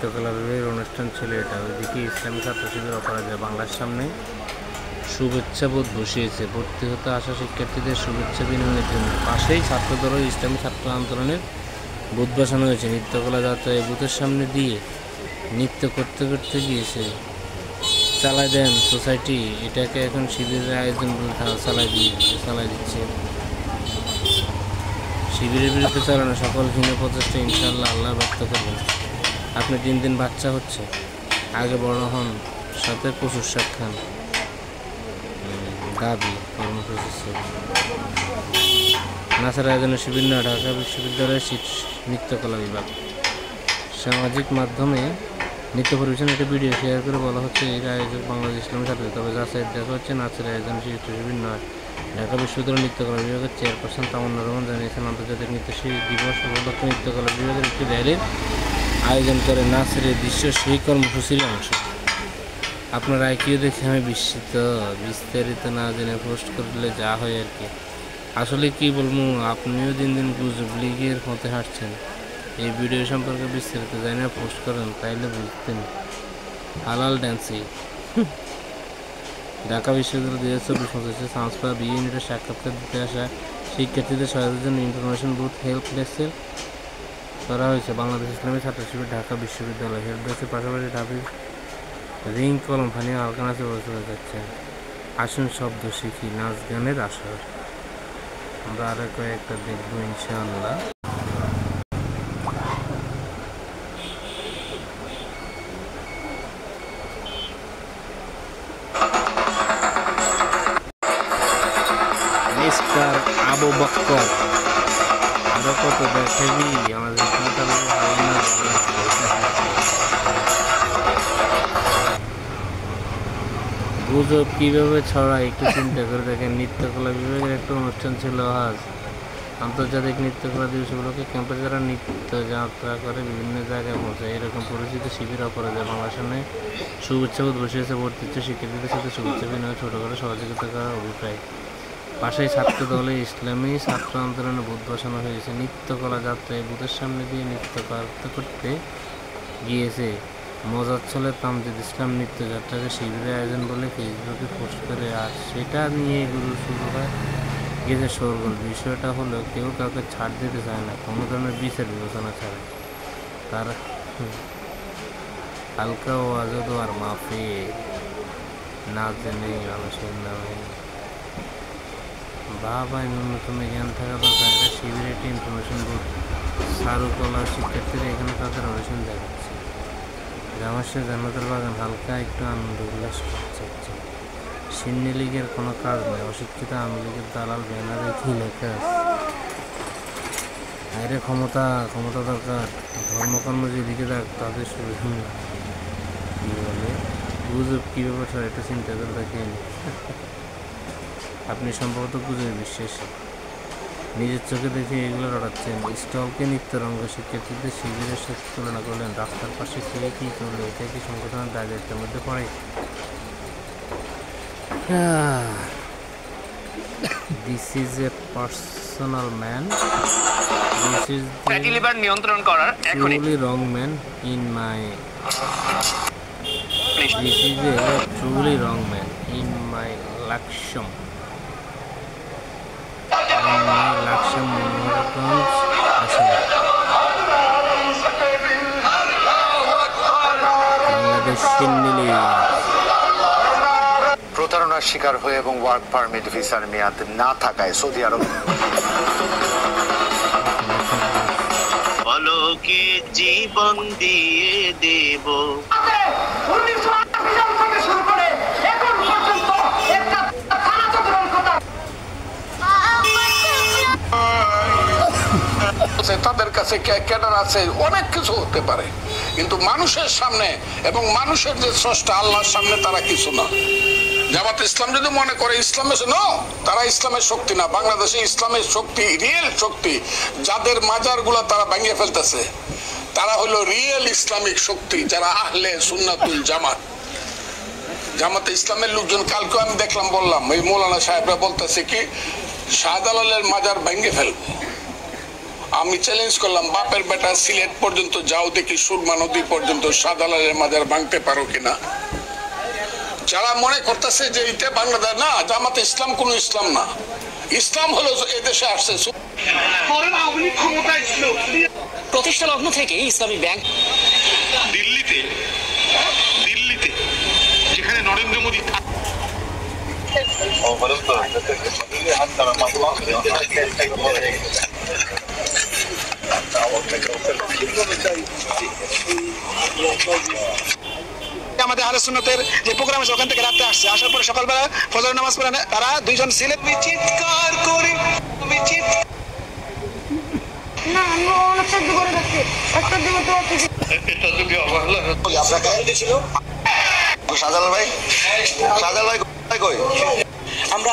নৃত্যকলা বিভাগের অনুষ্ঠান ছিল এটা। ওইদিকে ইসলামী ছাত্র শিবির অপরাজয় বাংলার সামনে শুভেচ্ছা বোধ বসিয়েছে ভর্তি হতে আসা শিক্ষার্থীদের শুভেচ্ছা বিনিময়ের জন্য। পাশেই ছাত্রদল ও ইসলামী ছাত্র আন্দোলনের বুথ বসানো হয়েছে। নৃত্যকলা যাত্রা এই বুথের সামনে দিয়ে নৃত্য করতে করতে গিয়েছে। চালাই দেন সোসাইটি এটাকে এখন শিবিরের আয়োজন বলে চালাই দিচ্ছে। শিবিরের বিরুদ্ধে চালানো সকল হীন প্রচেষ্টা ইনশাআল্লাহ আল্লাহ ব্যক্ত করবেন। আপনি দিন দিন বাচ্চা হচ্ছে, আগে বড় হন, সাথে প্রচুর শাক খান। দাবি কর্মসূচি নাসার আয়োজনে শিবির নয়, ঢাকা বিশ্ববিদ্যালয়ের নৃত্যকলা বিভাগ সামাজিক মাধ্যমে নৃত্য পরিবেশন একটি ভিডিও শেয়ার করে বলা হচ্ছে এর আয়োজক বাংলাদেশ ইসলামী ছাত্র। তবে যাচাই দেখা হচ্ছে নাচের আয়োজন শিবির নয়। ঢাকা বিশ্ববিদ্যালয় নৃত্যকলা বিভাগের চেয়ারপারসন তামান্না রহমান জানিয়েছেন, আন্তর্জাতিক নৃত্যশিল্পী দিবস উপলক্ষে নৃত্যকলা বিভাগের একটি র্যালির আয়োজন করে নাচের এই দৃশ্য সেই কর্মসূচির অংশ। আপনার আইকিউ দেখে আমি বিস্তারিত না জেনে পোস্ট করলে যা হয় আর কি। আসলে কি বলবো, আপনিও দিন দিন গুজব লীগের মতে হাঁটছেন। এই ভিডিও সম্পর্কে বিস্তারিত জানিয়ে পোস্ট করেন, তাইলে বুঝতেন। হালাল ড্যান্সি ঢাকা বিশ্ববিদ্যালয় 2024-25 সায়েন্স বা বি ইউনিটের সাক্ষাৎকার দিতে আসা শিক্ষার্থীদের সহায়তার জন্য ইনফরমেশন বুথ হেল্প ডেস্কের করা হয়েছে। বাংলাদেশ ইসলামী ছাত্র শিবির ঢাকা বিশ্ববিদ্যালয় হেল্প ডেস্কের পাশাপাশি ঢাবির রিং কলম ফানিয়ে হালকা নাচে বসে যাচ্ছে। আসুন শব্দ শিখি, নাচ গানের আসর। আমরা আরো কয়েকটা দেখবো ইনশাআল্লাহ। মিস্টার আবু বক্কর আরো কত দেখবি আমাদের গুজব কীভাবে ছড়ায় একটু চিন্তা করে দেখেন। নৃত্যকলা বিভাগের একটা অনুষ্ঠান ছিল আজ, আন্তর্জাতিক নৃত্যকলা দিবস উপলক্ষে ক্যাম্পে যারা নৃত্য যাত্রা করে বিভিন্ন জায়গায় পৌঁছায়। এরকম পরিচিত শিবির অপরাজয় বাংলার সামনে শুভেচ্ছা বোধ বসিয়েছে ভর্তিচ্ছ শিক্ষার্থীদের সাথে শুভেচ্ছা বিনিময়ে ছোটোখাটো সহযোগিতা করার অভিপ্রায়। পাশেই ছাত্র দলে ইসলামী ছাত্র আন্দোলনে বুথ বসানো হয়েছে। নৃত্যকলা যাত্রা এই বুথের সামনে দিয়ে নৃত্য করতে গিয়েছে। মজার ছলে তামজিদ ইসলাম নৃত্যযাত্রাকে শিবিরের আয়োজন বলে ফেসবুকে পোস্ট করে, আর সেটা নিয়ে এগুলো শুরু হয় গেছে শোরগোল। বিষয়টা হলো কেউ কাউকে ছাড় দিতে চায় না, কোনো ধরনের বিচার বিবেচনা ছাড়া। তার হালকা ও আজাদ আর মাফি না জেনে মানুষের নামে বাবাই ন্যূনতম জ্ঞান থাকা দরকার। এটা শিবিরের একটি ইনফরমেশন বুথ। চারুকলা শিক্ষার্থীরা এখানে তাদের অনুষ্ঠান দেখাচ্ছে। জামাশের জান্নাতের বাগান হালকা একটু আনন্দ উল্লাস করছে। সিন্নি লীগের কোনো কাজ নেই, অশিক্ষিত আওয়ামী লীগের দালাল ব্যানারে কি লেখা আছে? আরে ক্ষমতা দরকার, ধর্মকর্ম যেদিকে দেখ তাদের সুবিধা কি বলে গুজব কী ব্যাপার একটু চিন্তা করে দেখেন। আপনি সম্ভবত গুজবে বিশ্বাসী, নিজের চোখে দেখে এগুলো রটাচ্ছেন। স্টলকে নিত্যরঙ্গ শিক্ষার্থীদের শিবিরের সাথে তুলনা করলেন। রাস্তার পাশে কে কী করলো, এটা কি সংগঠনের দায়িত্বের মধ্যে পড়ে? This is a personal man. This is fatty liver নিয়ন্ত্রণ করার এখনই truly wrong man in my. This is a truly wrong man in my Laksham. Mohanganj আসলে বাংলাদেশ সিন্নি প্রতারণার শিকার হয়ে এবং ওয়ার্ক পারমিট ভিসার মেয়াদ না থাকায় সৌদি আরব বলকে জীবন দিয়ে দেব। তাদের কাছে ক্যাডার আছে, অনেক কিছু হতে পারে, কিন্তু মানুষের সামনে এবং মানুষের যে স্রষ্টা আল্লাহর সামনে তারা কিছু না। জামাত ইসলাম যদি মনে করে ইসলামের তারা ইসলামের শক্তি না। বাংলাদেশে ইসলামের শক্তি, রিয়েল শক্তি, যাদের মাজারগুলো তারা ভেঙে ফেলতেছে তারা হলো রিয়েল ইসলামিক শক্তি, যারা আহলে সুন্নাতুল জামাত। জামাতে ইসলামের লোকজন কালকে আমি দেখলাম, বললাম ওই মৌলানা সাহেবরা বলতেছে কি শাহজালালের মাজার ভেঙে ফেলবো। আমি চ্যালেঞ্জ করলাম, বাপের বেটা সিলেট পর্যন্ত যাও, দেখি সুরমা নদী পর্যন্ত শাহজালালের মাজার ভাঙতে পারো কিনা। যারা মনে করতেছে যে এটা বাংলাদেশ, না, জামাতে ইসলাম কোন ইসলাম না, ইসলাম হলো এদেশে আসছে। প্রতিষ্ঠা লগ্ন থেকে ইসলামী ব্যাংক দিল্লিতে যেখানে নরেন্দ্র মোদী আমাদের আহলে সুন্নতের যে প্রোগ্রাম আছে ওখান থেকে রাতে আসছে, আসার পরে সকালবেলা ফজরের নামাজ পড়ে তারা দুইজন ছিলেন। চিৎকার করি না, আমি অনেক সাহায্য করে যাচ্ছি, একটা দিকে তো এটা যদি অবহেলা আপনাকে ছিল শাহজালাল ভাই কই? আমরা